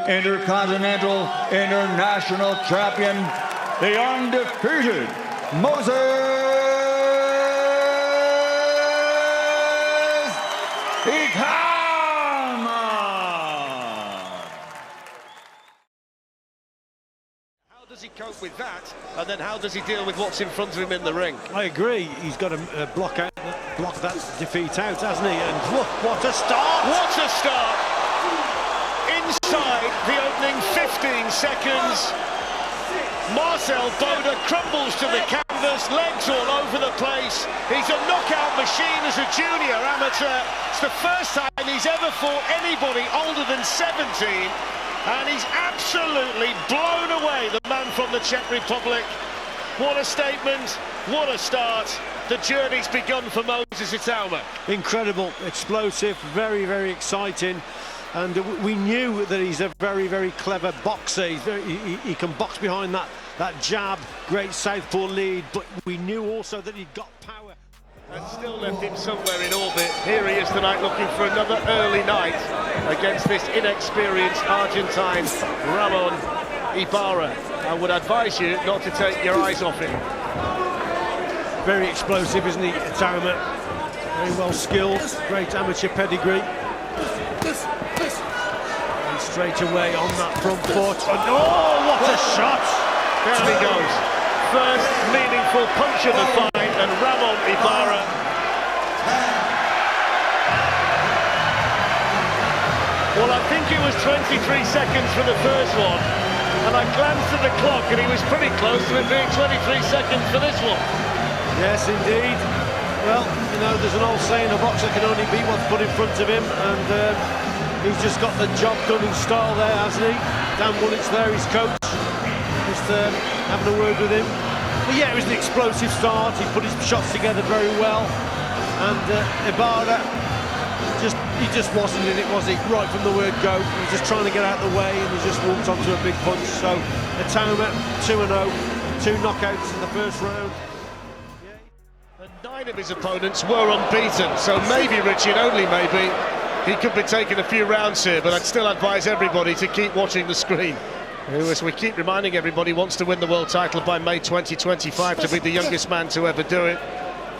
Intercontinental International Champion, the undefeated Moses Itauma. How does he cope with that, and then how does he deal with what's in front of him in the ring? I agree. He's got to block that defeat out, hasn't he? And look, what a start! What a start! Inside the opening 15 seconds, Marcel BODE crumbles to the canvas, legs all over the place. He's a knockout machine as a junior amateur. It's the first time he's ever fought anybody older than 17, and he's absolutely blown away the man from the Czech Republic. What a statement, what a start. The journey's begun for Moses Itauma. Incredible, explosive, very, very exciting. And we knew that he's a very, very clever boxer. He can box behind that jab, great southpaw lead, but we knew also that he'd got power. And still left him somewhere in orbit. Here he is tonight looking for another early night against this inexperienced Argentine, Ramon Ibarra. I would advise you not to take your eyes off him. Very explosive, isn't he, Itauma? Very well skilled, great amateur pedigree. And straight away on that front foot. And oh, what a shot! There he goes. First meaningful punch of the fight, and Ramon Ibarra. Well, I think it was 23 seconds for the first one, and I glanced at the clock and he was pretty close to it being 23 seconds for this one. Yes, indeed. Well, you know, there's an old saying, a boxer can only beat what's put in front of him, and he's just got the job done in style there, hasn't he? Dan Woolett's there, his coach, just having a word with him. But yeah, it was an explosive start. He put his shots together very well, and Ibarra he just wasn't in it, was he? Right from the word go. He was just trying to get out of the way, and he just walked onto a big punch. So Itauma 2-0, 2 knockouts in the first round. And 9 of his opponents were unbeaten, so maybe, Richie, and only maybe, he could be taking a few rounds here, but I'd still advise everybody to keep watching the screen. Who, as we keep reminding everybody, wants to win the world title by May 2025 to be the youngest man to ever do it.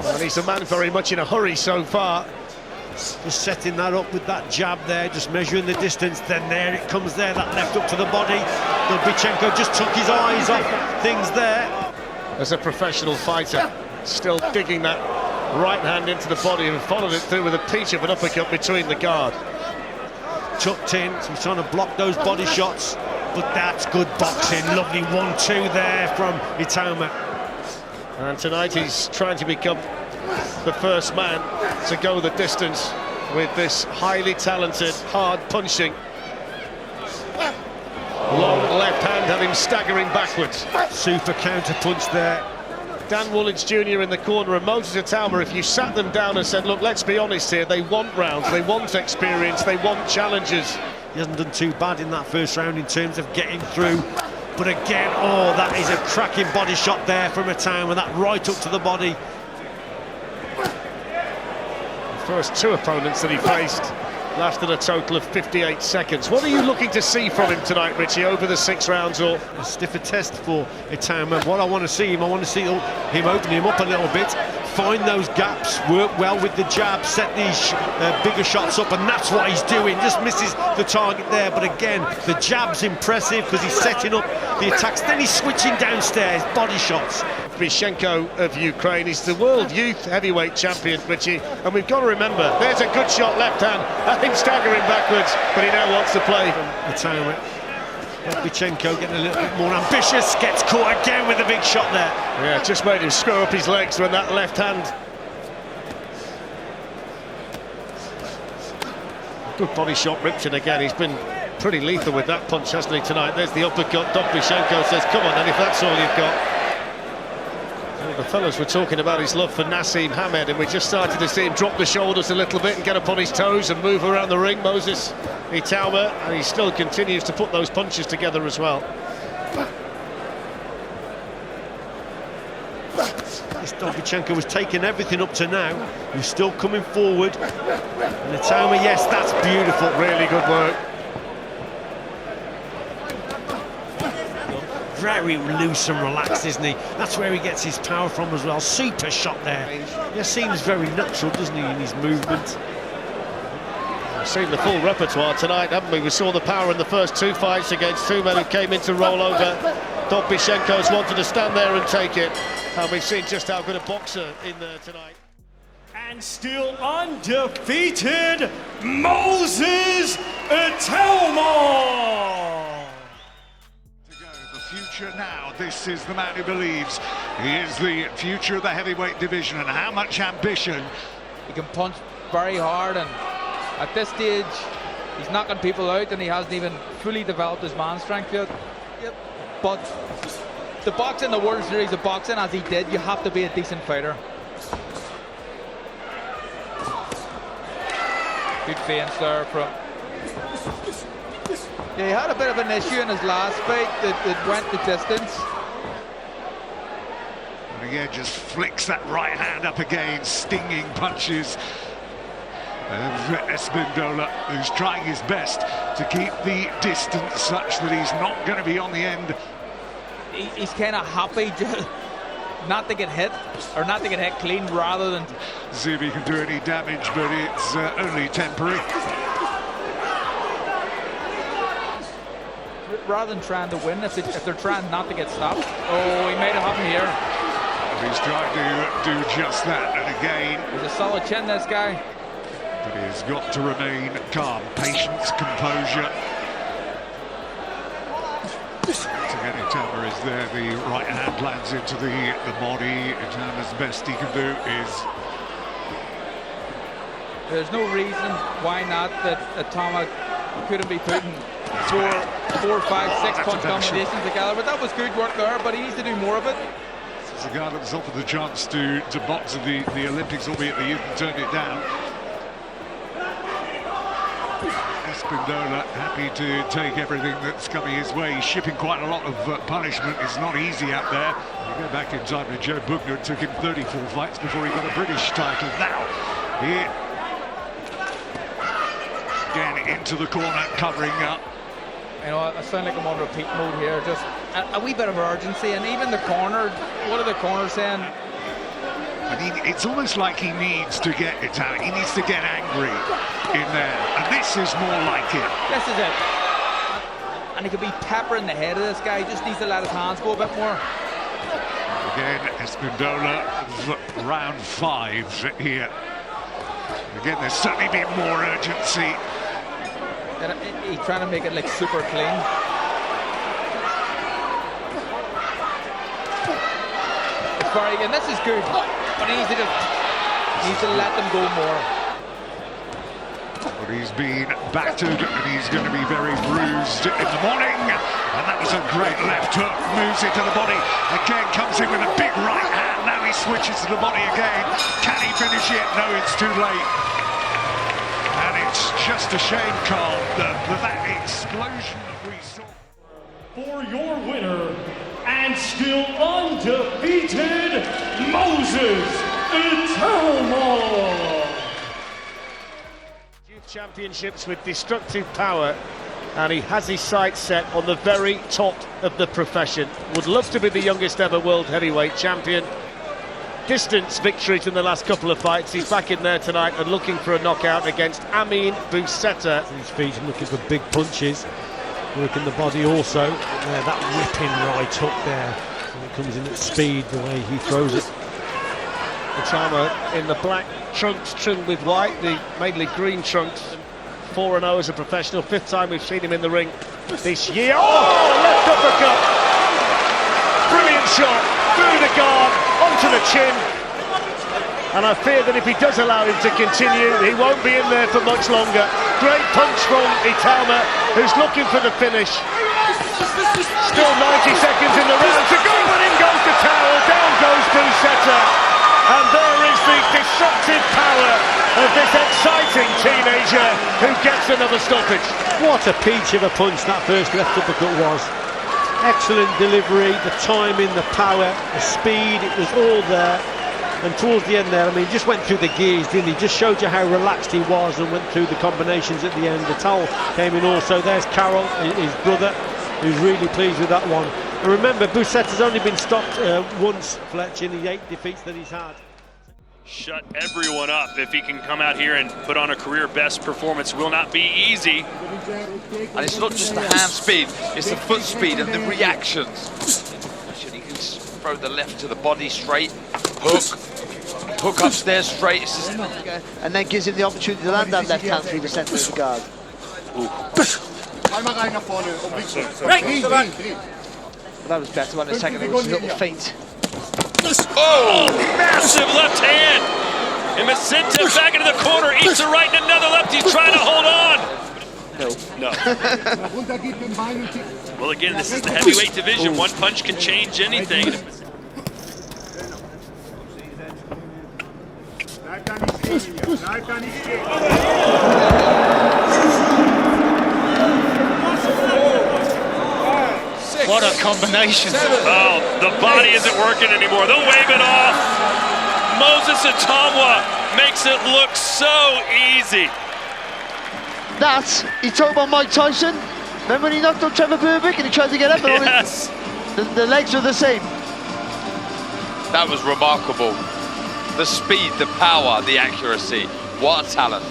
And he's a man very much in a hurry so far. Just setting that up with that jab there, just measuring the distance, then there it comes there, that left up to the body. DOVBYSHENKO just took his eyes off things there. As a professional fighter, still digging that right hand into the body and followed it through with a peach of an uppercut between the guard. Tucked in, so he's trying to block those body shots, but that's good boxing. Lovely 1-2 there from Itauma. And tonight he's trying to become the first man to go the distance with this highly talented, hard punching long left hand, had him staggering backwards. Super counter punch there. Dan Woolage Jr. in the corner, and Moses Itauma, if you sat them down and said, look, let's be honest here, they want rounds, they want experience, they want challenges. He hasn't done too bad in that first round in terms of getting through. But again, oh, that is a cracking body shot there from Itauma, that right up to the body. The first 2 opponents that he faced lasted a total of 58 seconds. What are you looking to see from him tonight, Richie, over the 6 rounds? Or a stiffer test for Itauma. What I want to see him open him up a little bit, find those gaps, work well with the jab, set these bigger shots up, and that's what he's doing. Just misses the target there, but again, the jab's impressive because he's setting up the attacks, then he's switching downstairs, body shots. BODE of Ukraine, he's the world youth heavyweight champion, Richie, and we've got to remember, there's a good shot left hand, had him staggering backwards, but he now wants to play. Itauma. BODE getting a little bit more ambitious, gets caught again with a big shot there. Yeah, just made him screw up his legs when that left hand. Good body shot ripped in again. He's been pretty lethal with that punch, hasn't he, tonight? There's the uppercut. DOVBYSHENKO says, come on, and if that's all you've got. The fellas were talking about his love for Naseem Hamed, and we just started to see him drop the shoulders a little bit and get up on his toes and move around the ring, Moses Itauma, and he still continues to put those punches together as well. This DOVBYSHENKO was taking everything up to now. He's still coming forward. And Itauma, yes, that's beautiful. Really good work. very loose and relaxed, isn't he? That's where he gets his power from as well. Super shot there. He seems very natural, doesn't he, in his movement? We've seen the full repertoire tonight, haven't we? We saw the power in the first two fights against two men who came in to roll over. DOVBYSHENKO's wanted to stand there and take it. And we've seen just how good a boxer in there tonight. And still undefeated, Moses Itauma! The future now. This is the man who believes he is the future of the heavyweight division, and how much ambition. He can punch very hard, and at this stage he's knocking people out and he hasn't even fully developed his man strength yet. But the boxing, the World Series of boxing, as he did, you have to be a decent fighter. Good feints there from... Yeah, he had a bit of an issue in his last fight that went the distance. And again, just flicks that right hand up again, stinging punches. ESPINDOLA, who's trying his best to keep the distance such that he's not going to be on the end. He's kind of happy just not to get hit, or not to get hit clean, rather than... See if he can do any damage, but it's only temporary. Rather than trying to win, if they're trying not to get stopped. Oh, he made it happen here. He's trying to do just that, and again... He's a solid chin, this guy. But he's got to remain calm, patience, composure. Again, Itauma is there, the right hand lands into the body. Itauma's best he can do is... There's no reason why not that Itauma couldn't be putting four, five, six punch combinations together, but that was good work there, but he needs to do more of it. This is a guy that was offered the chance to box at the Olympics, albeit the youth, and turned it down. ESPINDOLA happy to take everything that's coming his way. He's shipping quite a lot of punishment. It's not easy out there. You go back in time to Joe Bugner, it took him 34 fights before he got a British title. Now, here, again into the corner, covering up. You know, I sound like I'm on repeat mode here. Just a wee bit of urgency, and even the corner, what are the corners saying? I mean, it's almost like he needs to get it out. He needs to get angry in there, and this is more like it. This is it. And he could be peppering the head of this guy. He just needs to let his hands go a bit more. Again, ESPINDOLA, round 5 here. Again, there's certainly been more urgency. He's trying to make it like super clean. It's very, and this is good, but he needs to let them go more. But he's been battered and he's going to be very bruised in the morning. And that was a great left hook, moves it to the body. Again, comes in with a big right hand. Now he switches to the body again. Can he finish it? No, it's too late. And it's just a shame, Carl, that explosion that we saw. For your winner, and still undefeated, Moses Itauma! Youth championships with destructive power, and he has his sights set on the very top of the profession. Would love to be the youngest ever world heavyweight champion. Distance victories in the last couple of fights. He's back in there tonight and looking for a knockout against BOUCETTA. His feet and looking for big punches, working the body also. That whipping right hook there, and it comes in at speed the way he throws it. Itauma in the black trunks trimmed with white, the mainly green trunks. 4-0 as a professional, 5th time we've seen him in the ring this year. Oh, left uppercut! Brilliant shot, through the guard, onto the chin. And I fear that if he does allow him to continue, he won't be in there for much longer. Great punch from Itauma, who's looking for the finish. Still 90 seconds in the round to go, and in goes the towel, down goes BOUCETTA. And there is the destructive power of this exciting teenager who gets another stoppage. What a peach of a punch that first left uppercut was. Excellent delivery, the timing, the power, the speed, it was all there. And towards the end there, I mean, he just went through the gears, didn't he? Just showed you how relaxed he was and went through the combinations at the end. The towel came in also. There's Carol, his brother, who's really pleased with that one. And remember, Bouscetta's only been stopped once, Fletch, in the 8 defeats that he's had. Shut everyone up. If he can come out here and put on a career best performance, will not be easy. And it's not just the hand speed, it's the foot speed and the reactions. He can throw the left to the body straight, hook upstairs straight. It's just... And then gives him the opportunity to land that left hand through the centre of the guard. That was better one in a second. It was a little faint. Oh, massive left hand! And MEZENCEV back into the corner, eats a right and another left. He's trying to hold on. No. Well, again, this is the heavyweight division. One punch can change anything. What a combination. Oh, the body isn't working anymore. They'll wave it off. Moses Itauma makes it look so easy. That's, he talked about Mike Tyson. Remember when he knocked on Trevor Berbick and he tried to get up? And Yes. The legs were the same. That was remarkable. The speed, the power, the accuracy. What a talent.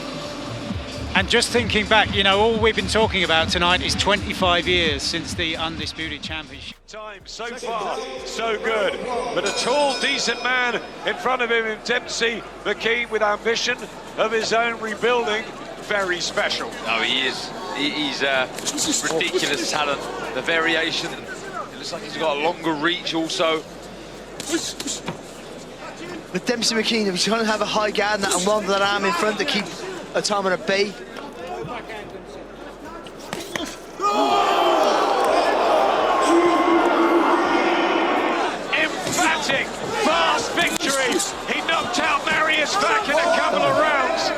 And just thinking back, you know, all we've been talking about tonight is 25 years since the Undisputed Championship. Time so far, so good. But a tall, decent man in front of him in Dempsey McKean with ambition of his own rebuilding. Very special. No, he is. He's a ridiculous talent. The variation, it looks like he's got a longer reach also. With Dempsey McKean, if he's trying to have a high guard and wander that arm in front to keep Itauma at bay. Emphatic, fast victory. He knocked out Marius back in a couple of rounds.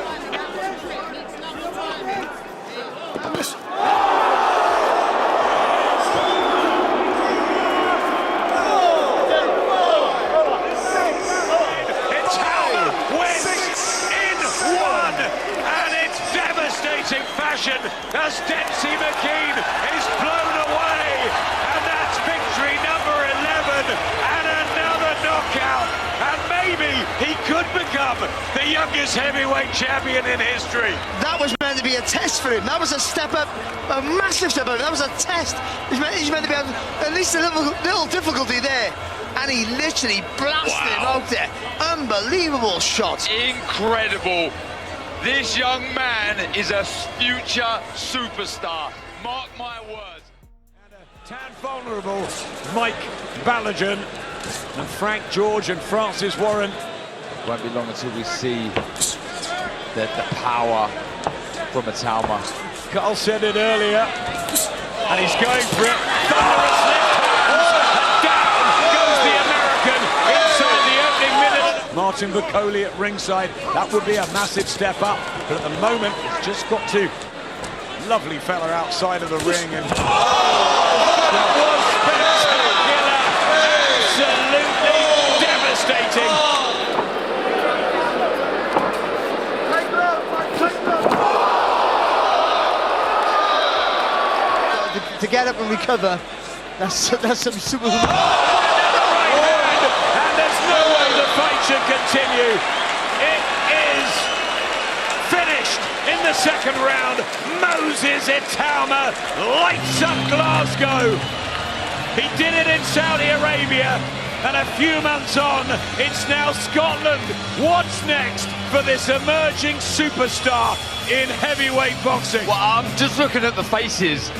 Itauma wins in one, and it's devastating fashion as Dempsey McKean is blown away, and that's victory number 11 and another knockout, and maybe he could become the youngest heavyweight champion in history. That was meant to be a test for him. That was a step up, a massive step up. That was a test. He's meant to be at least a little difficulty there. And he literally blasted him out there. Unbelievable shot. Incredible. This young man is a future superstar. Mark my words. And a tad vulnerable Mike Balogun and Frank George and Francis Warren. Won't be long until we see the power from Itauma. Carl said it earlier, and he's going for it. Thunderous left hand, down goes the American inside the opening minute. Martin Bacoli at ringside, that would be a massive step up, but at the moment, it's just got to. Lovely fella outside of the ring, and that was spectacular, absolutely devastating. To get up and recover, that's some super. And there's no way the fight should continue. It is finished in the second round. Moses Itauma lights up Glasgow. He did it in Saudi Arabia, and a few months on, it's now Scotland. What's next for this emerging superstar in heavyweight boxing? Well, I'm just looking at the faces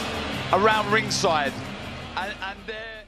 around ringside, and they're